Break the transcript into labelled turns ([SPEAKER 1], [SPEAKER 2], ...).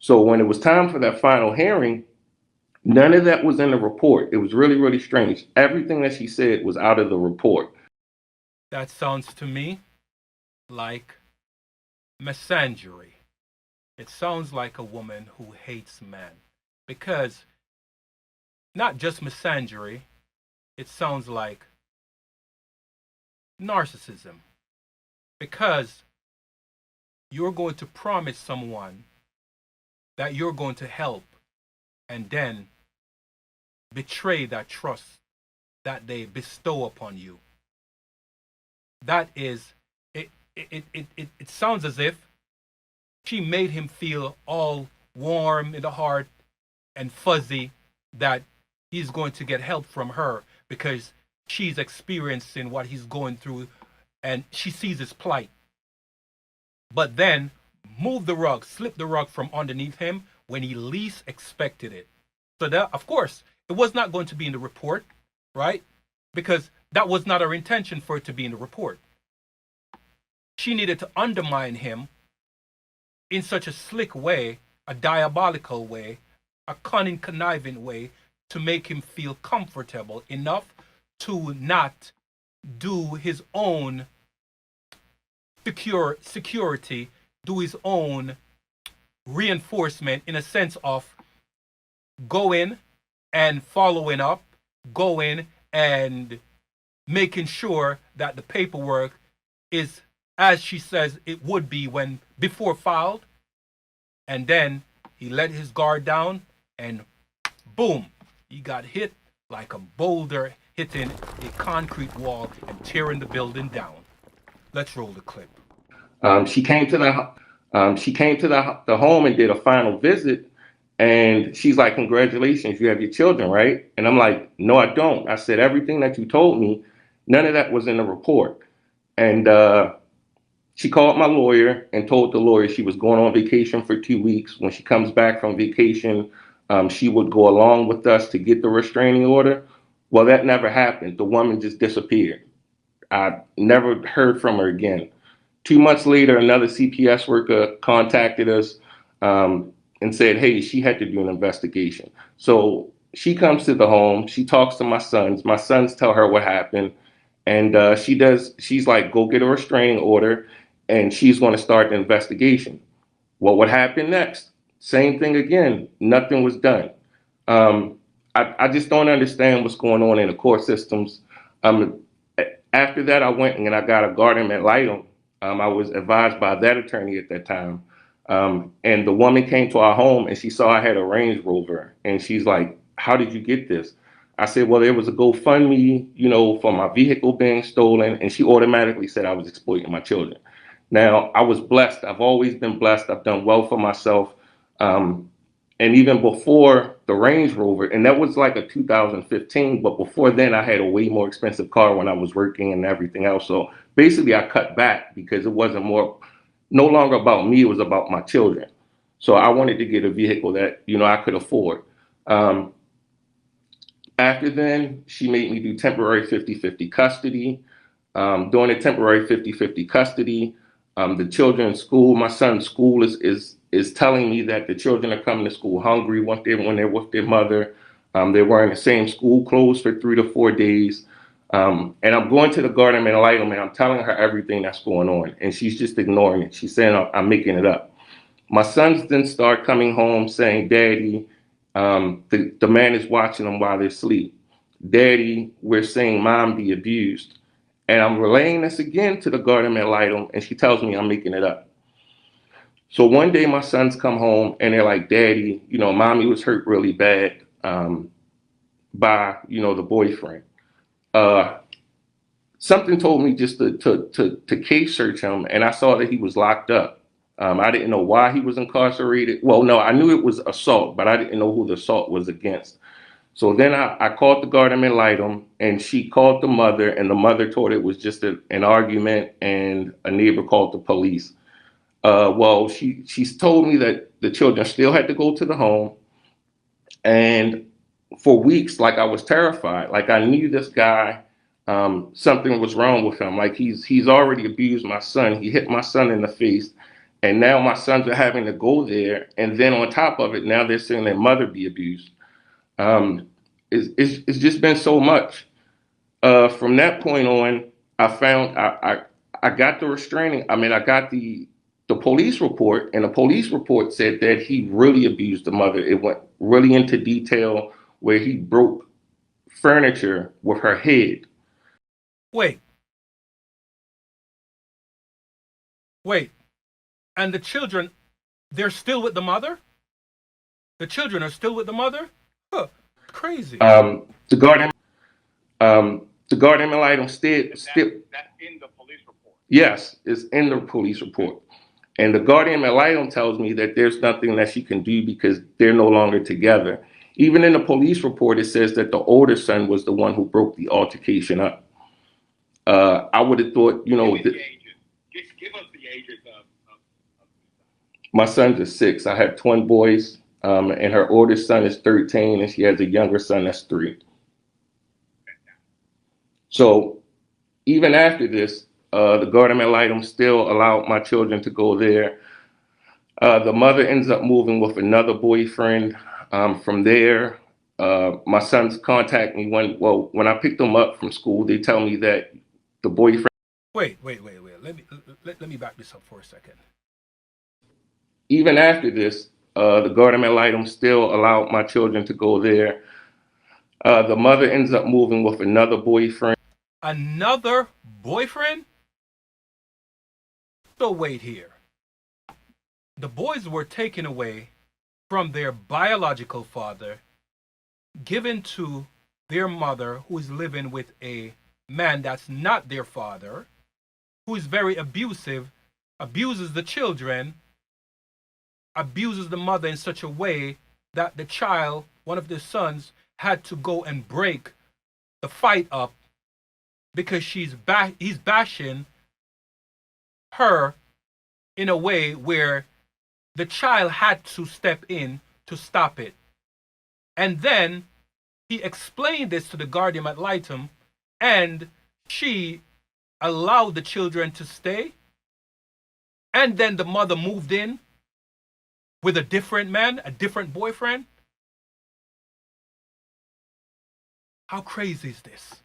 [SPEAKER 1] So when it was time for that final hearing, none of that was in the report. It was really, really strange. Everything that she said was out of the report.
[SPEAKER 2] That sounds to me like misandry. It sounds like a woman who hates men. Because not just misandry, it sounds like narcissism. Because you're going to promise someone that you're going to help and then betray that trust that they bestow upon you. That is, it sounds as if she made him feel all warm in the heart and fuzzy that he's going to get help from her because she's experiencing what he's going through and she sees his plight. But then move the rug, slip the rug from underneath him when he least expected it. So that, of course, it was not going to be in the report, right? Because that was not her intention for it to be in the report. She needed to undermine him in such a slick way, a diabolical way, a cunning, conniving way to make him feel comfortable enough to not do his own security, do his own reinforcement in a sense of going and following up, going and making sure that the paperwork is as she says it would be when before filed. And then he let his guard down and boom, he got hit like a boulder hitting a concrete wall and tearing the building down. Let's roll the clip.
[SPEAKER 1] She came to the home and did a final visit, and she's like, "Congratulations, you have your children, right?" And I'm like, "No, I don't." I said, "Everything that you told me, none of that was in the report." And she called my lawyer and told the lawyer she was going on vacation for 2 weeks. When she comes back from vacation, she would go along with us to get the restraining order. Well, that never happened. The woman just disappeared. I never heard from her again. 2 months later, another CPS worker contacted us and said, "Hey, she had to do an investigation." So she comes to the home. She talks to my sons. My sons tell her what happened, and she does. She's like, "Go get a restraining order," and she's going to start the investigation. Well, what happened next? Same thing again. Nothing was done. Um, I just don't understand what's going on in the court systems. Um, After that, I went and I got a guardian ad litem. I was advised by that attorney at that time. And the woman came to our home and she saw I had a Range Rover. And she's like, "How did you get this?" I said, "Well, there was a GoFundMe, for my vehicle being stolen." And she automatically said I was exploiting my children. Now, I was blessed. I've always been blessed. I've done well for myself. Um, and even before the Range Rover, and that was like a 2015, but before then I had a way more expensive car when I was working and everything else. So basically I cut back because it wasn't no longer about me, it was about my children. So I wanted to get a vehicle that, I could afford. Um, After then, she made me do temporary 50-50 custody. During the temporary 50-50 custody, the children's school, my son's school is telling me that the children are coming to school hungry when they're with their mother. They're wearing the same school clothes for 3 to 4 days. And I'm going to the guardian ad litem and I'm telling her everything that's going on. And she's just ignoring it. She's saying I'm making it up. My sons then start coming home saying, "Daddy, the man is watching them while they sleep. Daddy, we're seeing mom be abused." And I'm relaying this again to the guardian ad litem, and she tells me I'm making it up. So one day my sons come home and they're like, "Daddy, mommy was hurt really bad by, the boyfriend." Uh, Something told me just to case search him, and I saw that he was locked up. I didn't know why he was incarcerated. Well, no, I knew it was assault, but I didn't know who the assault was against. So then I called the guardian ad litem, and she called the mother, and the mother told it was just an argument, and a neighbor called the police. Well, she's told me that the children still had to go to the home, and for weeks, like I was terrified. Like I knew this guy, something was wrong with him. Like he's already abused my son. He hit my son in the face, And now my sons are having to go there, and then on top of it, now they're seeing their mother be abused. Um, it's just been so much. From that point on, I found I got the restraining. I mean, I got the police report, and the police report said that he really abused the mother. It went really into detail where he broke furniture with her head.
[SPEAKER 2] Wait, wait. And the children, they're still with the mother? The children are still with the mother? Huh, crazy.
[SPEAKER 1] The guardian, the guardian ad litem still, yes, it's in the police report. And the guardian ad litem tells me that there's nothing that she can do because they're no longer together. Even in the police report, it says that the older son was the one who broke the altercation up. I would have thought, give us the ages of my sons are 6. I have twin boys, and her oldest son is 13, and she has a younger son that's 3. So even after this, the guardian ad litem still allowed my children to go there. The mother ends up moving with another boyfriend. From there, my sons contact me when I picked them up from school. They tell me that the boyfriend.
[SPEAKER 2] Wait. Let me back this up for a second.
[SPEAKER 1] Even after this, the guardian ad litem still allowed my children to go there. The mother ends up moving with another boyfriend.
[SPEAKER 2] Another boyfriend? So wait here. The boys were taken away from their biological father, given to their mother, who is living with a man that's not their father, who is very abusive, abuses the children, abuses the mother in such a way that the child, one of the sons, had to go and break the fight up because he's bashing her in a way where the child had to step in to stop it. And then he explained this to the guardian ad litem, and she allowed the children to stay. And then the mother moved in with a different man, a different boyfriend. How crazy is this?